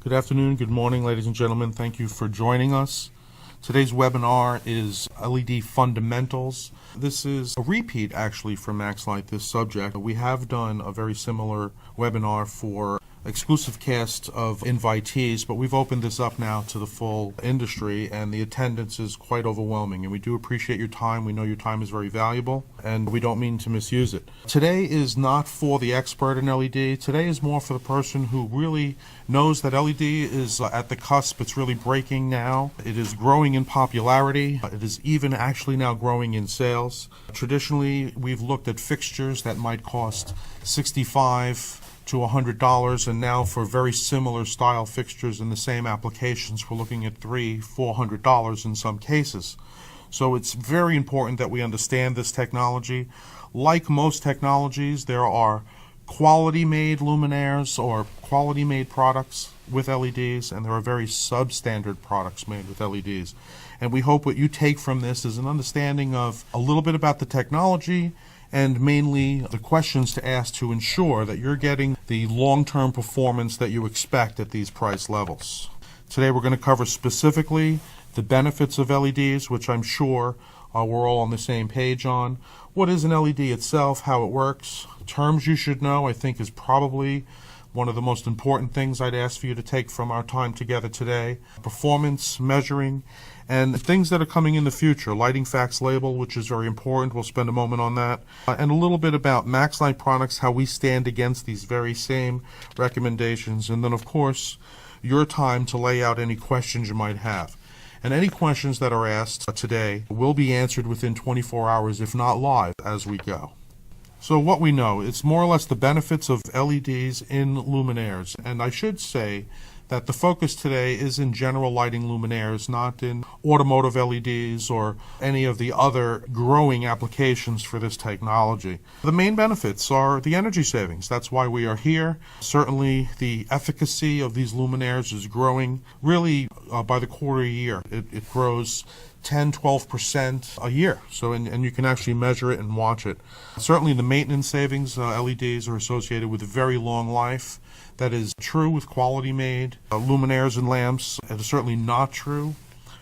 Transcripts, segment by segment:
Good afternoon, good morning, ladies and gentlemen. Thank you for joining us. Today's webinar is LED Fundamentals. This is a repeat, actually, from MaxLight, this subject. We have done a very similar webinar for exclusive cast of invitees, but we've opened this up now to the full industry, and the attendance is quite overwhelming. And we do appreciate your time. We know your time is very valuable, and we don't mean to misuse it. Today is not for the expert in LED. Today is more for the person who really knows that LED is at the cusp. It's really breaking now. It is growing in popularity. It is even actually now growing in sales. Traditionally, we've looked at fixtures that might cost $65 to $100, and now for very similar style fixtures in the same applications, we're looking at $300-400 in some cases. So it's very important that we understand this technology. Like most technologies, there are quality-made luminaires or quality-made products with LEDs, and there are very substandard products made with LEDs. And we hope what you take from this is an understanding of a little bit about the technology, and mainly the questions to ask to ensure that you're getting the long-term performance that you expect at these price levels. Today we're going to cover specifically the benefits of LEDs, which I'm sure we're all on the same page on. What is an LED itself, how it works, terms you should know, I think is probably one of the most important things I'd ask for you to take from our time together today. Performance, measuring, and things that are coming in the future. Lighting Facts Label, which is very important. We'll spend a moment on that. And a little bit about MaxLight products, how we stand against these very same recommendations. And then, of course, your time to lay out any questions you might have. And any questions that are asked today will be answered within 24 hours, if not live, as we go. So what we know, it's more or less the benefits of LEDs in luminaires. And I should say that the focus today is in general lighting luminaires, not in automotive LEDs or any of the other growing applications for this technology. The main benefits are the energy savings. That's why we are here. Certainly the efficacy of these luminaires is growing really by the quarter a year. It grows 10-12% a year. So, and you can actually measure it and watch it. Certainly the maintenance savings, LEDs are associated with a very long life. That is true with quality made luminaires and lamps. It is certainly not true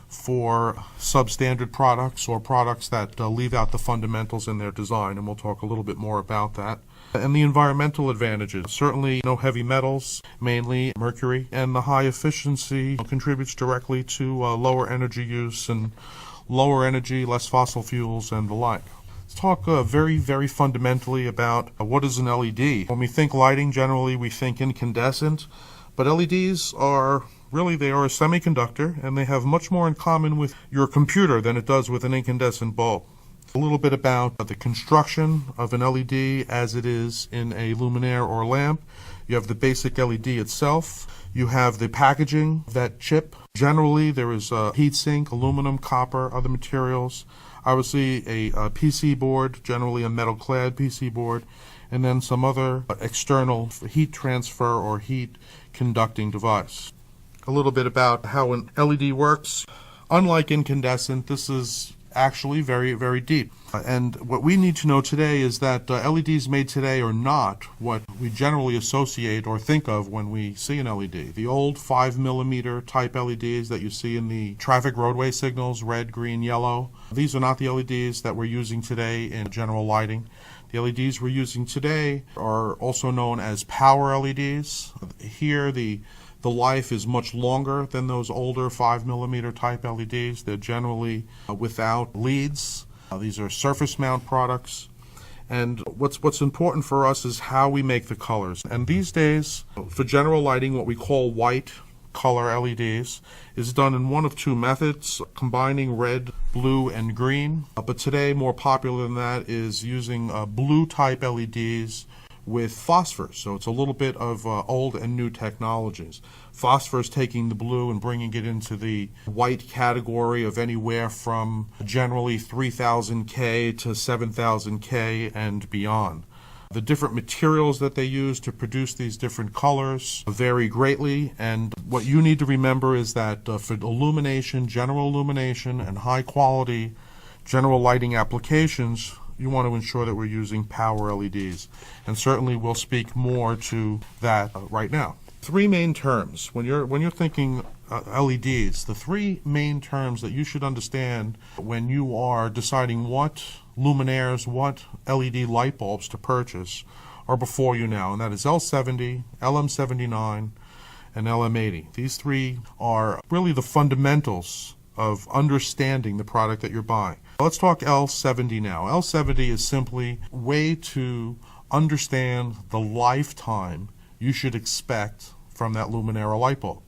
for substandard products or products that leave out the fundamentals in their design, and we'll talk a little bit more about that. And the environmental advantages, certainly no heavy metals, mainly mercury, and the high efficiency contributes directly to lower energy use and lower energy, less fossil fuels, and the like. Let's talk very fundamentally about what is an LED. When we think lighting, generally we think incandescent, but LEDs are really, they are a semiconductor, and they have much more in common with your computer than it does with an incandescent bulb. A little bit about the construction of an LED as it is in a luminaire or lamp. You have the basic LED itself. You have the packaging of that chip. Generally, there is a heat sink, aluminum, copper, other materials. Obviously, a PC board, generally a metal-clad PC board, and then some other external heat transfer or heat conducting device. A little bit about how an LED works. Unlike incandescent, this is actually very deep. And what we need to know today is that LEDs made today are not what we generally associate or think of when we see an LED. The old 5mm type LEDs that you see in the traffic roadway signals, red, green, yellow, these are not the LEDs that we're using today in general lighting. The LEDs we're using today are also known as power LEDs. Here the life is much longer than those older 5mm type LEDs. They're generally without leads. These are surface mount products. And what's important for us is how we make the colors. And these days, for general lighting, what we call white color LEDs is done in one of two methods, combining red, blue, and green. But today, more popular than that is using blue type LEDs with phosphor. So it's a little bit of old and new technologies. Phosphor is taking the blue and bringing it into the white category of anywhere from generally 3000 K to 7000 K and beyond. The different materials that they use to produce these different colors vary greatly, and what you need to remember is that for illumination, general illumination, and high quality general lighting applications, you want to ensure that we're using power LEDs. And certainly we'll speak more to that right now. Three main terms when you're thinking LEDs. The three main terms that you should understand when you are deciding what luminaires, what LED light bulbs to purchase, are before you now, and that is L70, LM79, and LM80. These three are really the fundamentals of understanding the product that you're buying. Let's talk L70 now. L70 is simply a way to understand the lifetime you should expect from that luminaire or light bulb.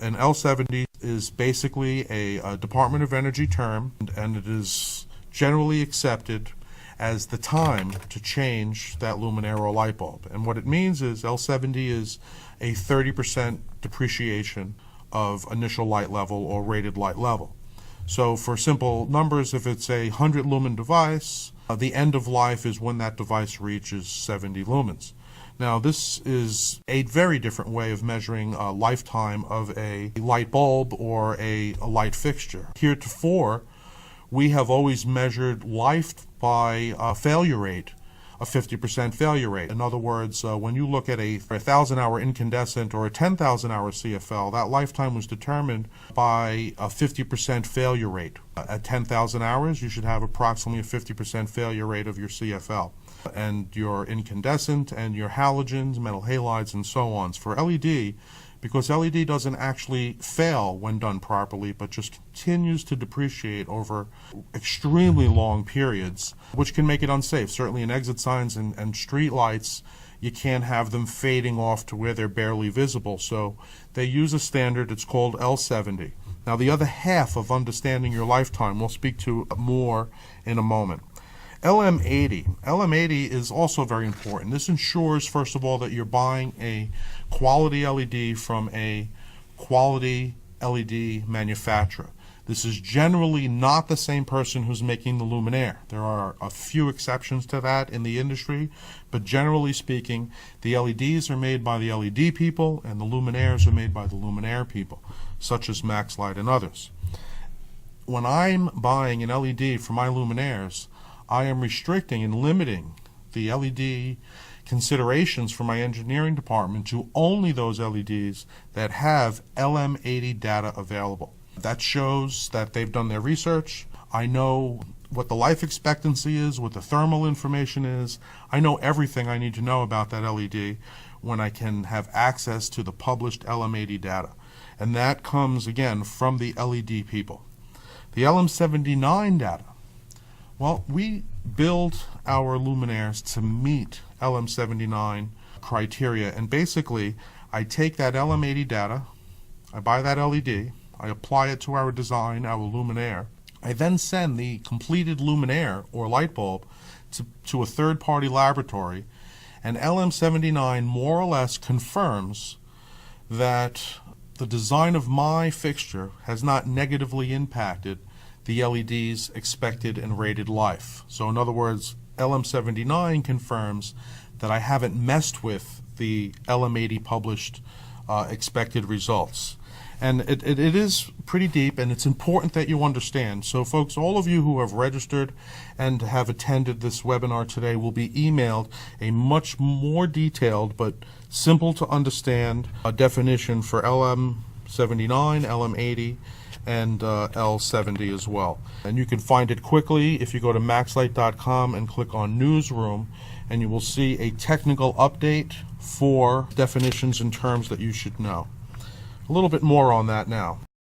And L70 is basically a Department of Energy term, and it is generally accepted as the time to change that luminaire or light bulb. And what it means is L70 is a 30% depreciation of initial light level or rated light level. So for simple numbers, if it's a 100 lumen device, the end of life is when that device reaches 70 lumens. Now, this is a very different way of measuring a lifetime of a light bulb or a light fixture. Heretofore, we have always measured life by a failure rate, a 50% failure rate. In other words, when you look at a 1,000-hour incandescent or a 10,000-hour CFL, that lifetime was determined by a 50% failure rate. At 10,000 hours, you should have approximately a 50% failure rate of your CFL. And your incandescent and your halogens, metal halides, and so on. For LED, because LED doesn't actually fail when done properly, but just continues to depreciate over extremely long periods, which can make it unsafe. Certainly in exit signs and street lights, you can't have them fading off to where they're barely visible. So they use a standard, it's called L70. Now the other half of understanding your lifetime we'll speak to more in a moment. LM80. LM80 is also very important. This ensures, first of all, that you're buying a quality LED from a quality LED manufacturer. This is generally not the same person who's making the luminaire. There are a few exceptions to that in the industry, but generally speaking, the LEDs are made by the LED people and the luminaires are made by the luminaire people, such as MaxLight and others. When I'm buying an LED for my luminaires, I am restricting and limiting the LED considerations for my engineering department to only those LEDs that have LM80 data available. That shows that they've done their research. I know what the life expectancy is, what the thermal information is. I know everything I need to know about that LED when I can have access to the published LM80 data. And that comes, again, from the LED people. The LM79 data. Well, we build our luminaires to meet LM79 criteria, and basically I take that LM80 data, I buy that LED, I apply it to our design, our luminaire. I then send the completed luminaire or light bulb to a third-party laboratory, and LM79 more or less confirms that the design of my fixture has not negatively impacted the LED's expected and rated life. So in other words, LM79 confirms that I haven't messed with the LM80 published expected results. And it is pretty deep, and it's important that you understand. So folks, all of you who have registered and have attended this webinar today will be emailed a much more detailed but simple to understand definition for LM79, LM80, and L70 as well. And you can find it quickly if you go to maxlight.com and click on Newsroom, and you will see a technical update for definitions and terms that you should know. A little bit more on that now.